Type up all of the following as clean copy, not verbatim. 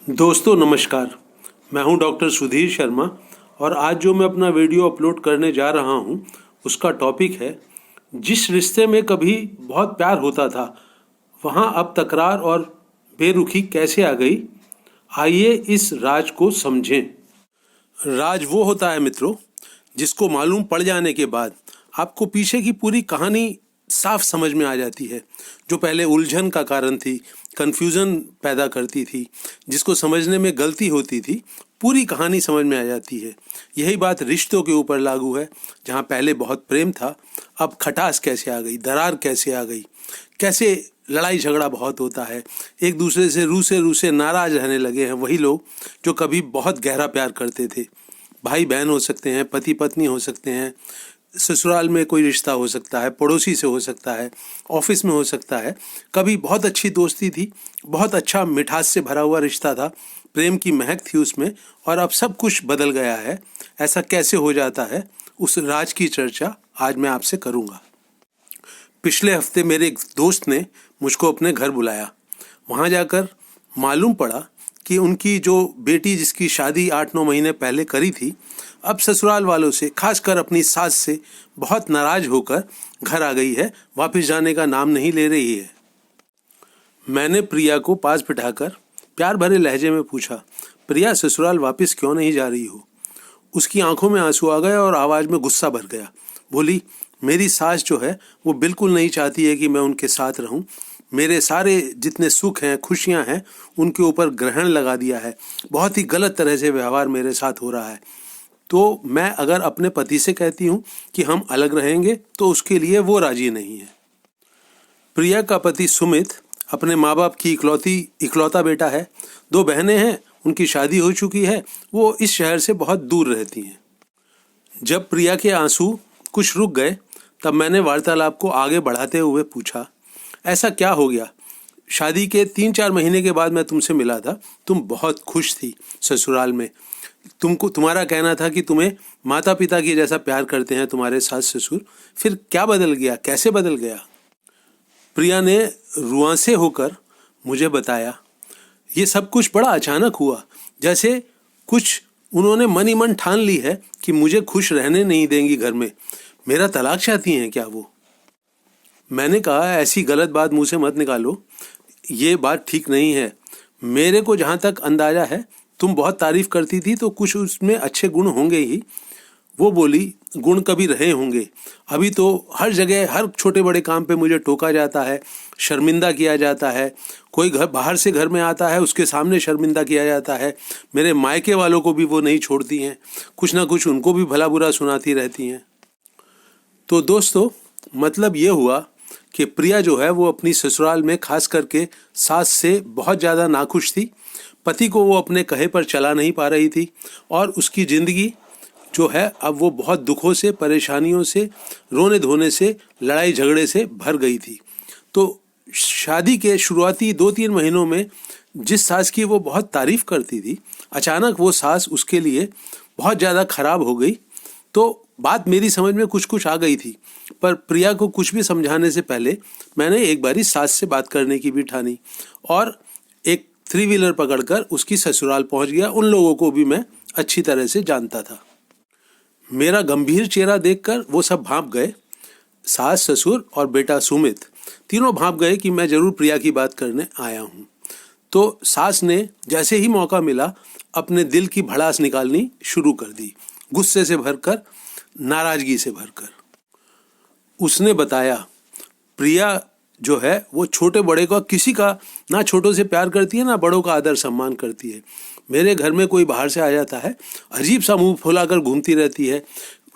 दोस्तों नमस्कार, मैं हूं डॉक्टर सुधीर शर्मा और आज जो मैं अपना वीडियो अपलोड करने जा रहा हूं उसका टॉपिक है जिस रिश्ते में कभी बहुत प्यार होता था वहां अब तकरार और बेरुखी कैसे आ गई। आइए इस राज को समझें। राज वो होता है मित्रों जिसको मालूम पड़ जाने के बाद आपको पीछे की पूरी कहानी साफ समझ में आ जाती है, जो पहले उलझन का कारण थी, कन्फ्यूज़न पैदा करती थी, जिसको समझने में गलती होती थी, पूरी कहानी समझ में आ जाती है। यही बात रिश्तों के ऊपर लागू है। जहाँ पहले बहुत प्रेम था, अब खटास कैसे आ गई, दरार कैसे आ गई, कैसे लड़ाई झगड़ा बहुत होता है, एक दूसरे से रूसे नाराज रहने लगे हैं वही लोग जो कभी बहुत गहरा प्यार करते थे। भाई बहन हो सकते हैं, पति पत्नी हो सकते हैं, ससुराल में कोई रिश्ता हो सकता है, पड़ोसी से हो सकता है, ऑफिस में हो सकता है। कभी बहुत अच्छी दोस्ती थी, बहुत अच्छा मिठास से भरा हुआ रिश्ता था, प्रेम की महक थी उसमें, और अब सब कुछ बदल गया है। ऐसा कैसे हो जाता है, उस राज की चर्चा आज मैं आपसे करूंगा। पिछले हफ्ते मेरे एक दोस्त ने मुझको अपने घर बुलाया। वहाँ जाकर मालूम पड़ा कि उनकी जो बेटी जिसकी शादी 8-9 महीने पहले करी थी, अब ससुराल वालों से, खासकर अपनी सास से बहुत नाराज होकर घर आ गई है, वापस जाने का नाम नहीं ले रही है। मैंने प्रिया को पास बिठाकर प्यार भरे लहजे में पूछा, प्रिया ससुराल वापस क्यों नहीं जा रही हो? उसकी आंखों में आंसू आ गए और आवाज़ में गुस्सा भर गया। बोली, मेरी सास जो है वो बिल्कुल नहीं चाहती है कि मैं उनके साथ रहूं। मेरे सारे जितने सुख हैं, खुशियां हैं, उनके ऊपर ग्रहण लगा दिया है। बहुत ही गलत तरह से व्यवहार मेरे साथ हो रहा है। तो मैं अगर अपने पति से कहती हूँ कि हम अलग रहेंगे तो उसके लिए वो राजी नहीं है। प्रिया का पति सुमित अपने माँ बाप की इकलौता बेटा है। 2 बहनें हैं, उनकी शादी हो चुकी है, वो इस शहर से बहुत दूर रहती हैं। जब प्रिया के आंसू कुछ रुक गए तब मैंने वार्तालाप को आगे बढ़ाते हुए पूछा, ऐसा क्या हो गया? शादी के 3-4 महीने के बाद मैं तुमसे मिला था, तुम बहुत खुश थी ससुराल में। तुम्हारा कहना था कि तुम्हें माता पिता की जैसा प्यार करते हैं तुम्हारे सास ससुर। फिर क्या बदल गया, कैसे बदल गया? प्रिया ने रुआंसे होकर मुझे बताया, ये सब कुछ बड़ा अचानक हुआ, जैसे कुछ उन्होंने मन ही मन ठान ली है कि मुझे खुश रहने नहीं देंगी घर में। मेरा तलाक चाहती हैं क्या वो? मैंने कहा, ऐसी गलत बात मुंह से मत निकालो, ये बात ठीक नहीं है। मेरे को जहाँ तक अंदाजा है तुम बहुत तारीफ करती थी तो कुछ उसमें अच्छे गुण होंगे ही। वो बोली, गुण कभी रहे होंगे, अभी तो हर जगह हर छोटे बड़े काम पे मुझे टोका जाता है, शर्मिंदा किया जाता है। कोई घर बाहर से घर में आता है उसके सामने शर्मिंदा किया जाता है। मेरे मायके वालों को भी वो नहीं छोड़ती हैं, कुछ ना कुछ उनको भी भला बुरा सुनाती रहती हैं। तो दोस्तों, मतलब ये हुआ कि प्रिया जो है वो अपनी ससुराल में खास करके सास से बहुत ज़्यादा नाखुश थी। पति को वो अपने कहे पर चला नहीं पा रही थी और उसकी ज़िंदगी जो है अब वो बहुत दुखों से, परेशानियों से, रोने धोने से, लड़ाई झगड़े से भर गई थी। तो शादी के शुरुआती 2-3 महीनों में जिस सास की वो बहुत तारीफ करती थी, अचानक वो सास उसके लिए बहुत ज़्यादा खराब हो गई। तो बात मेरी समझ में कुछ कुछ आ गई थी, पर प्रिया को कुछ भी समझाने से पहले मैंने एक बारी सास से बात करने की भी ठानी और एक 3 व्हीलर पकड़कर उसकी ससुराल पहुंच गया। उन लोगों को भी मैं अच्छी तरह से जानता था। मेरा गंभीर चेहरा देखकर वो सब भांप गए। सास, ससुर और बेटा सुमित तीनों भांप गए कि मैं जरूर प्रिया की बात करने आया हूँ। तो सास ने जैसे ही मौका मिला अपने दिल की भड़ास निकालनी शुरू कर दी, गुस्से से भरकर, नाराजगी से भरकर। उसने बताया, प्रिया जो है वो छोटे बड़े का, किसी का ना छोटों से प्यार करती है ना बड़ों का आदर सम्मान करती है। मेरे घर में कोई बाहर से आ जाता है, अजीब सा मुंह फुलाकर घूमती रहती है।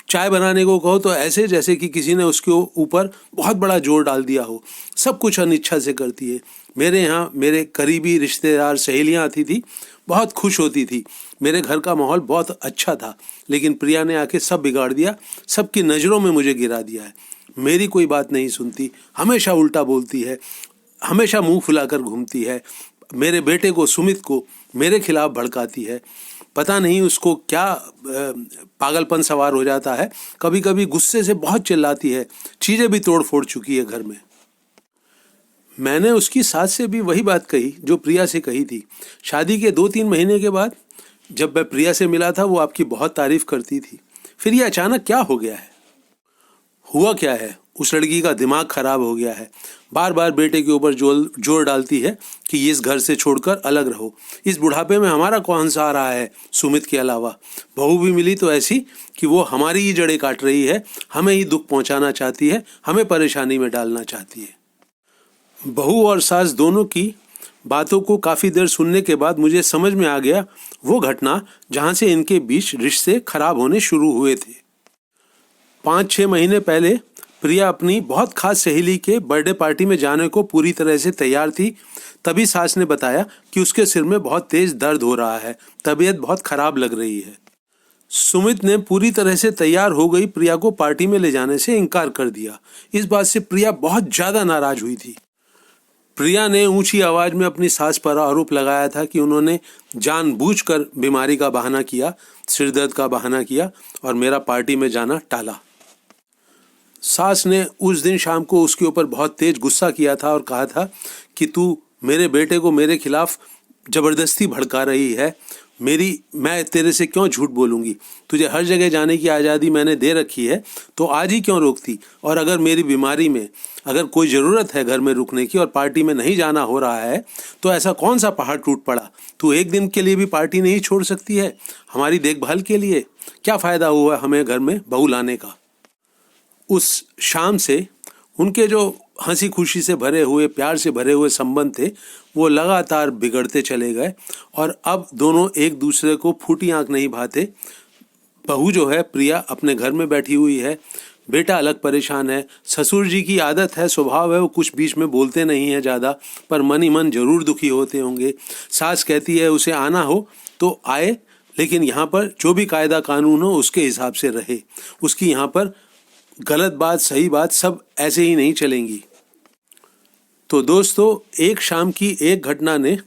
चाय बनाने को कहो तो ऐसे जैसे कि किसी ने उसके ऊपर बहुत बड़ा जोर डाल दिया हो। सब कुछ अनिच्छा से करती है। मेरे यहाँ मेरे करीबी रिश्तेदार, सहेलियाँ आती थी, बहुत खुश होती थी। मेरे घर का माहौल बहुत अच्छा था, लेकिन प्रिया ने आके सब बिगाड़ दिया, सबकी नज़रों में मुझे गिरा दिया है। मेरी कोई बात नहीं सुनती, हमेशा उल्टा बोलती है, हमेशा मुंह फुलाकर घूमती है। मेरे बेटे को, सुमित को, मेरे खिलाफ भड़काती है। पता नहीं उसको क्या पागलपन सवार हो जाता है। कभी कभी गुस्से से बहुत चिल्लाती है, चीज़ें भी तोड़ फोड़ चुकी है घर में। मैंने उसकी सास से भी वही बात कही जो प्रिया से कही थी। शादी के 2-3 महीने के बाद जब मैं प्रिया से मिला था, वो आपकी बहुत तारीफ करती थी। फिर ये अचानक क्या हो गया है? हुआ क्या है? उस लड़की का दिमाग खराब हो गया है। बार बार बेटे के ऊपर जोर डालती है कि ये इस घर से छोड़कर अलग रहो। इस बुढ़ापे में हमारा कौन सा आ रहा है सुमित के अलावा? बहू भी मिली तो ऐसी कि वो हमारी ही जड़ें काट रही है, हमें ही दुख पहुंचाना चाहती है, हमें परेशानी में डालना चाहती है। बहू और सास दोनों की बातों को काफ़ी देर सुनने के बाद मुझे समझ में आ गया वो घटना जहाँ से इनके बीच रिश्ते खराब होने शुरू हुए थे। 5-6 महीने पहले प्रिया अपनी बहुत खास सहेली के बर्थडे पार्टी में जाने को पूरी तरह से तैयार थी। तभी सास ने बताया कि उसके सिर में बहुत तेज दर्द हो रहा है, तबीयत बहुत खराब लग रही है। सुमित ने पूरी तरह से तैयार हो गई प्रिया को पार्टी में ले जाने से इनकार कर दिया। इस बात से प्रिया बहुत ज़्यादा नाराज हुई थी। प्रिया ने ऊंची आवाज में अपनी सास पर आरोप लगाया था कि उन्होंने जानबूझकर बीमारी का बहाना किया, सिरदर्द का बहाना किया और मेरा पार्टी में जाना टाला। सास ने उस दिन शाम को उसके ऊपर बहुत तेज गुस्सा किया था और कहा था कि तू मेरे बेटे को मेरे खिलाफ जबरदस्ती भड़का रही है। मैं तेरे से क्यों झूठ बोलूँगी? तुझे हर जगह जाने की आज़ादी मैंने दे रखी है, तो आज ही क्यों रोकती? और अगर मेरी बीमारी में अगर कोई ज़रूरत है घर में रुकने की और पार्टी में नहीं जाना हो रहा है, तो ऐसा कौन सा पहाड़ टूट पड़ा? तू एक दिन के लिए भी पार्टी नहीं छोड़ सकती है हमारी देखभाल के लिए? क्या फ़ायदा हुआ हमें घर में बहू लाने का? उस शाम से उनके जो हंसी खुशी से भरे हुए, प्यार से भरे हुए संबंध थे, वो लगातार बिगड़ते चले गए और अब दोनों एक दूसरे को फूटी आंख नहीं भाते। बहू जो है प्रिया अपने घर में बैठी हुई है, बेटा अलग परेशान है। ससुर जी की आदत है, स्वभाव है, वो कुछ बीच में बोलते नहीं हैं ज़्यादा, पर मन ही मन जरूर दुखी होते होंगे। सास कहती है उसे आना हो तो आए, लेकिन यहाँ पर जो भी कायदा कानून हो उसके हिसाब से रहे। उसकी यहाँ पर गलत बात, सही बात सब ऐसे ही नहीं चलेंगी। तो दोस्तों, एक शाम की एक घटना ने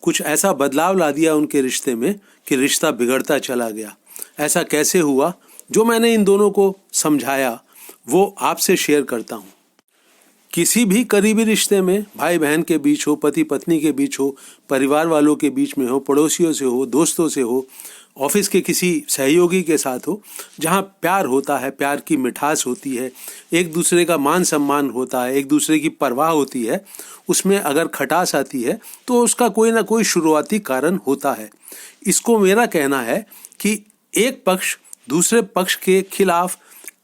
कुछ ऐसा बदलाव ला दिया उनके रिश्ते में कि रिश्ता बिगड़ता चला गया। ऐसा कैसे हुआ, जो मैंने इन दोनों को समझाया वो आपसे शेयर करता हूँ। किसी भी करीबी रिश्ते में, भाई बहन के बीच हो, पति पत्नी के बीच हो, परिवार वालों के बीच में हो, पड़ोसियों से हो, दोस्तों से हो, ऑफिस के किसी सहयोगी के साथ हो, जहाँ प्यार होता है, प्यार की मिठास होती है, एक दूसरे का मान सम्मान होता है, एक दूसरे की परवाह होती है, उसमें अगर खटास आती है तो उसका कोई ना कोई शुरुआती कारण होता है। इसको मेरा कहना है कि एक पक्ष दूसरे पक्ष के खिलाफ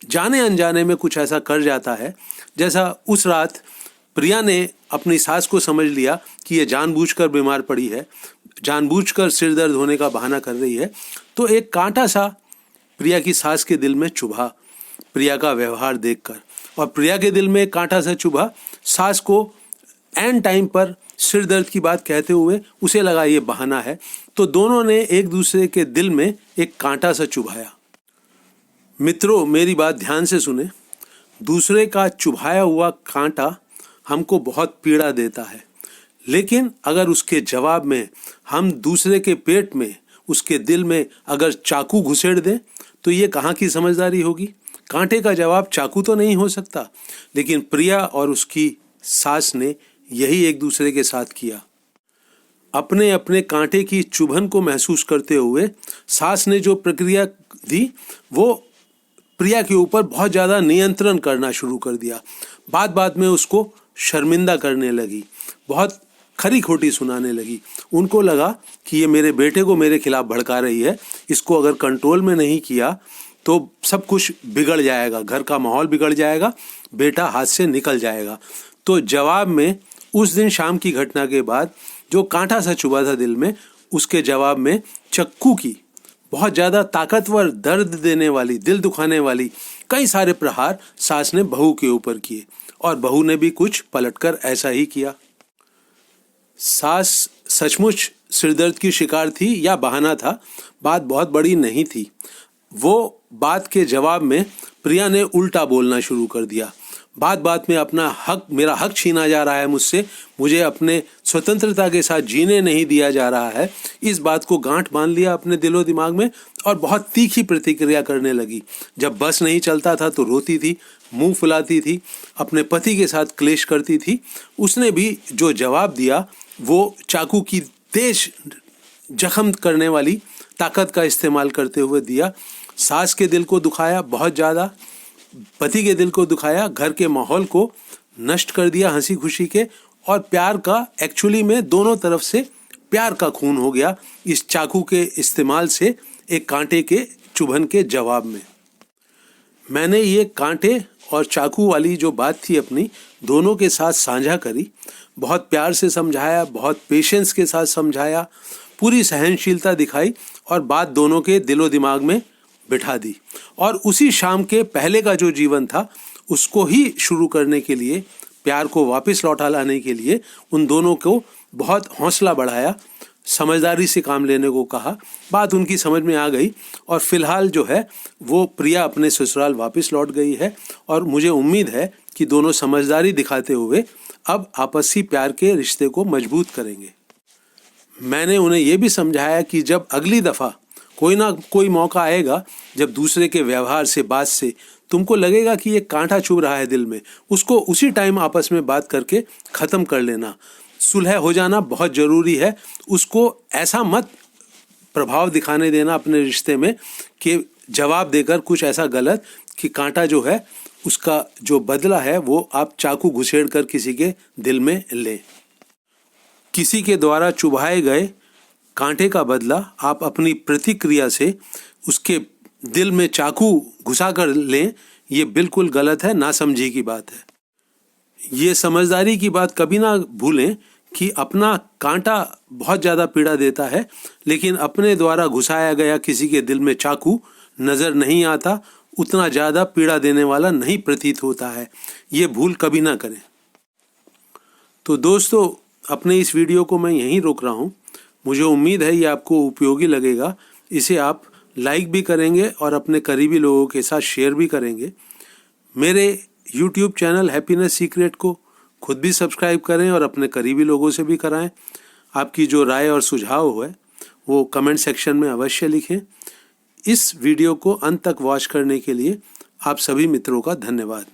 जाने अनजाने में कुछ ऐसा कर जाता है, जैसा उस रात प्रिया ने अपनी सास को समझ लिया कि ये जानबूझकर बीमार पड़ी है, जानबूझकर सिर दर्द होने का बहाना कर रही है। तो एक कांटा सा प्रिया की सास के दिल में चुभा प्रिया का व्यवहार देखकर, और प्रिया के दिल में एक कांटा सा चुभा सास को एन टाइम पर सिर दर्द की बात कहते हुए। उसे लगा ये बहाना है, तो दोनों ने एक दूसरे के दिल में एक कांटा सा चुभाया। मित्रों, मेरी बात ध्यान से सुने। दूसरे का चुभाया हुआ कांटा हमको बहुत पीड़ा देता है, लेकिन अगर उसके जवाब में हम दूसरे के पेट में, उसके दिल में अगर चाकू घुसेड़ दें, तो ये कहाँ की समझदारी होगी? कांटे का जवाब चाकू तो नहीं हो सकता। लेकिन प्रिया और उसकी सास ने यही एक दूसरे के साथ किया। अपने अपने कांटे की चुभन को महसूस करते हुए सास ने जो प्रक्रिया दी, वो प्रिया के ऊपर बहुत ज़्यादा नियंत्रण करना शुरू कर दिया। बात बात में उसको शर्मिंदा करने लगी, बहुत खरी खोटी सुनाने लगी। उनको लगा कि ये मेरे बेटे को मेरे खिलाफ भड़का रही है, इसको अगर कंट्रोल में नहीं किया तो सब कुछ बिगड़ जाएगा, घर का माहौल बिगड़ जाएगा, बेटा हाथ से निकल जाएगा। तो जवाब में उस दिन शाम की घटना के बाद जो कांटा सा चुभा था दिल में, उसके जवाब में चक्कू की बहुत ज़्यादा ताकतवर, दर्द देने वाली, दिल दुखाने वाली कई सारे प्रहार सास ने बहू के ऊपर किए, और बहू ने भी कुछ पलटकर ऐसा ही किया। सास सचमुच सिरदर्द की शिकार थी या बहाना था, बात बहुत बड़ी नहीं थी। वो बात के जवाब में प्रिया ने उल्टा बोलना शुरू कर दिया। बात बात में अपना हक, मेरा हक छीना जा रहा है मुझसे, मुझे अपने स्वतंत्रता के साथ जीने नहीं दिया जा रहा है। इस बात को गांठ बांध लिया अपने दिलो दिमाग में और बहुत तीखी प्रतिक्रिया करने लगी। जब बस नहीं चलता था तो रोती थी, मुंह फुलाती थी, अपने पति के साथ क्लेश करती थी। उसने भी जो जवाब दिया वो चाकू की तेज जख्म करने वाली ताकत का इस्तेमाल करते हुए दिया। सास के दिल को दुखाया बहुत ज़्यादा, पति के दिल को दुखाया, घर के माहौल को नष्ट कर दिया हंसी खुशी के, और प्यार का एक्चुअली में दोनों तरफ से प्यार का खून हो गया इस चाकू के इस्तेमाल से, एक कांटे के चुभन के जवाब में। मैंने ये कांटे और चाकू वाली जो बात थी अपनी दोनों के साथ साझा करी, बहुत प्यार से समझाया, बहुत पेशेंस के साथ समझाया, पूरी सहनशीलता दिखाई और बात दोनों के दिलो दिमाग में बिठा दी। और उसी शाम के पहले का जो जीवन था उसको ही शुरू करने के लिए, प्यार को वापस लौटा लाने के लिए उन दोनों को बहुत हौसला बढ़ाया, समझदारी से काम लेने को कहा। बात उनकी समझ में आ गई और फिलहाल जो है वो प्रिया अपने ससुराल वापस लौट गई है और मुझे उम्मीद है कि दोनों समझदारी दिखाते हुए अब आपसी प्यार के रिश्ते को मजबूत करेंगे। मैंने उन्हें ये भी समझाया कि जब अगली दफ़ा कोई ना कोई मौका आएगा जब दूसरे के व्यवहार से, बात से तुमको लगेगा कि ये कांटा चुभ रहा है दिल में, उसको उसी टाइम आपस में बात करके ख़त्म कर लेना। सुलह हो जाना बहुत ज़रूरी है। उसको ऐसा मत प्रभाव दिखाने देना अपने रिश्ते में कि जवाब देकर कुछ ऐसा गलत कि कांटा जो है उसका जो बदला है वो आप चाकू घुसेड़ कर किसी के दिल में लें। किसी के द्वारा चुभाए गए कांटे का बदला आप अपनी प्रतिक्रिया से उसके दिल में चाकू घुसा कर लें, ये बिल्कुल गलत है, नासमझी की बात है। ये समझदारी की बात कभी ना भूलें कि अपना कांटा बहुत ज़्यादा पीड़ा देता है, लेकिन अपने द्वारा घुसाया गया किसी के दिल में चाकू नज़र नहीं आता, उतना ज़्यादा पीड़ा देने वाला नहीं प्रतीत होता है। ये भूल कभी ना करें। तो दोस्तों, अपने इस वीडियो को मैं यहीं रोक रहा हूँ। मुझे उम्मीद है ये आपको उपयोगी लगेगा। इसे आप लाइक भी करेंगे और अपने करीबी लोगों के साथ शेयर भी करेंगे। मेरे YouTube चैनल हैप्पीनेस सीक्रेट को खुद भी सब्सक्राइब करें और अपने करीबी लोगों से भी कराएं। आपकी जो राय और सुझाव है वो कमेंट सेक्शन में अवश्य लिखें। इस वीडियो को अंत तक वॉच करने के लिए आप सभी मित्रों का धन्यवाद।